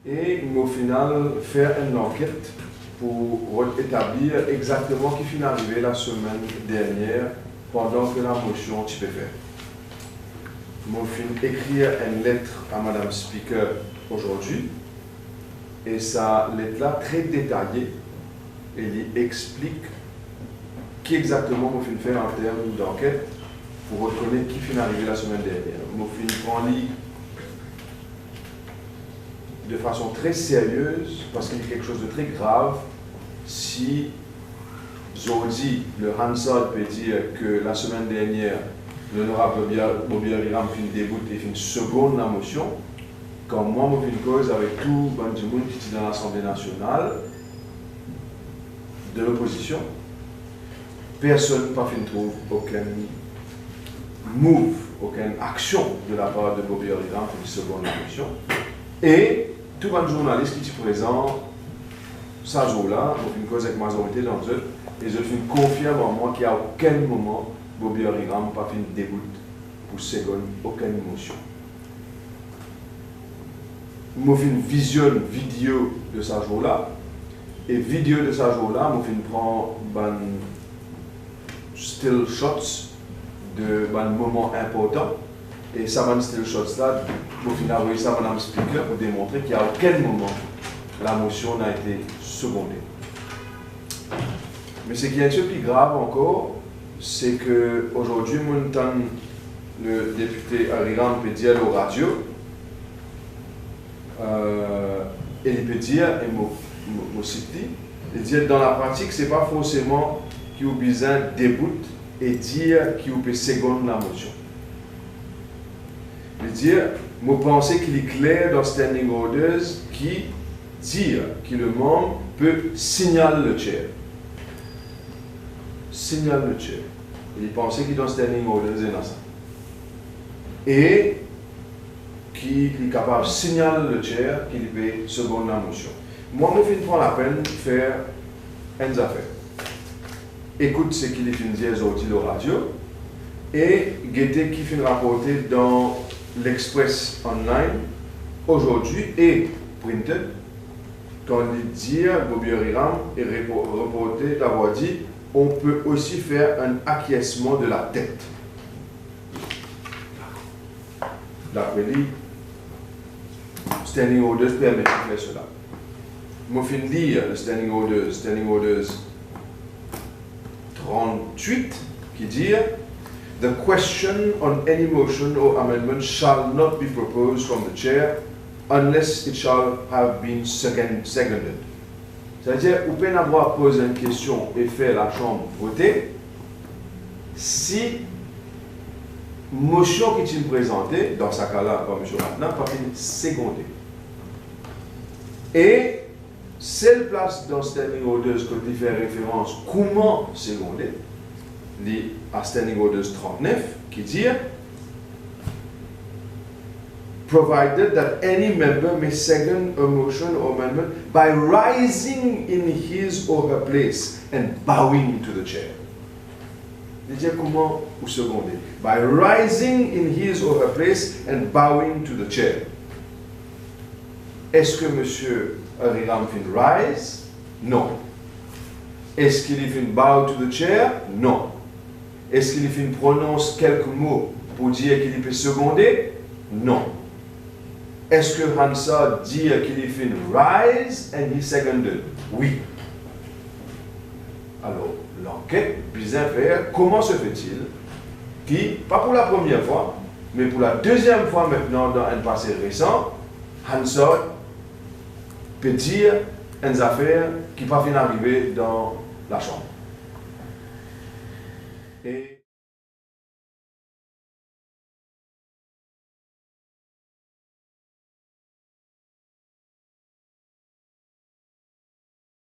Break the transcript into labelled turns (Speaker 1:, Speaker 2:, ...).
Speaker 1: et au final faire une enquête pour établir exactement ce qui est arrivé la semaine dernière pendant que la motion tu peux faire. Mon film écrire une lettre à Madame Speaker aujourd'hui et sa lettre-là très détaillée, elle explique qui exactement mon film fait en termes d'enquête pour reconnaître qui est arrivé la semaine dernière. Mon film prend lit de façon très sérieuse parce qu'il y a quelque chose de très grave si Zodi, le Hansard, peut dire que la semaine dernière l'honorable Bobby Ariram fait une déboute et fait une seconde la motion, quand moi je fais une cause avec tout le monde qui est dans l'Assemblée nationale de l'opposition, personne n'a fait trouve aucun move, aucune action de la part de Bobby Ariram pour une seconde motion. Et tout le journaliste qui est présent, ça jour-là, on fait une cause avec majorité dans eux, et je fais une confiance en moi qu'à aucun moment Bobby Ariram n'a pas fait une déboute pour seconde, aucune émotion. Je fais une vision vidéo de ce jour-là, et vidéo de ce jour-là, je fais prendre still shots de moments importants, et ça va still shots là, je fais envoyer ça à Madame Speaker pour démontrer qu'à aucun moment la motion n'a été secondée. Mais ce qui est un peu plus grave encore, c'est qu'aujourd'hui, le député Ariram peut dire au radio, et il peut dire, et moi cite, il dit dans la pratique, ce n'est pas forcément qu'il y a besoin de déboute et dire qu'il peut seconde la motion. Il dit, moi pense qu'il est clair dans Standing Orders qui dit que le membre peut signaler le chair. Signale le chair. Il pensait qu'il est dans Standing Orders et dans ça. Et qu'il est capable de signaler le chair qu'il peut seconde la motion. Moi, je prends la peine de faire une affaire. Écoute ce qu'il est fait dire aujourd'hui au radio et guetter qui fait rapporter dans l'Express Online aujourd'hui et printed quand il dit Bobby Ariram est reporté d'avoir dit on peut aussi faire un acquiescement de la tête. D'après lui, Standing Orders permet de faire cela. Je vais lire le Standing Orders 38, qui dit The question on any motion or amendment shall not be proposed from the chair unless it shall have been seconded. C'est-à-dire, vous pouvez avoir posé une question et faire la Chambre voter si motion qui est présentée, dans ce cas-là, par M. Ratnan, pas une secondée. Et seule place dans Standing Orders que tu fais référence comment seconder, à Standing Orders 39, qui dit provided that any member may second a motion or amendment by rising in his or her place and bowing to the chair. C'est-à-dire comment vous secondez? By rising in his or her place and bowing to the chair. Est-ce que M. Ariram fait rise? Non. Est-ce qu'il fait bow to the chair? Non. Est-ce qu'il fait prononce quelques mots pour dire qu'il peut seconder? Non. Est-ce que Hansard dit qu'il fait rise and he seconded? Oui. Alors, l'enquête vise à faire comment se fait-il qui, pas pour la première fois, mais pour la deuxième fois maintenant dans un passé récent, Hansard peut dire une affaire qui ne pas fin arriver dans la Chambre. Et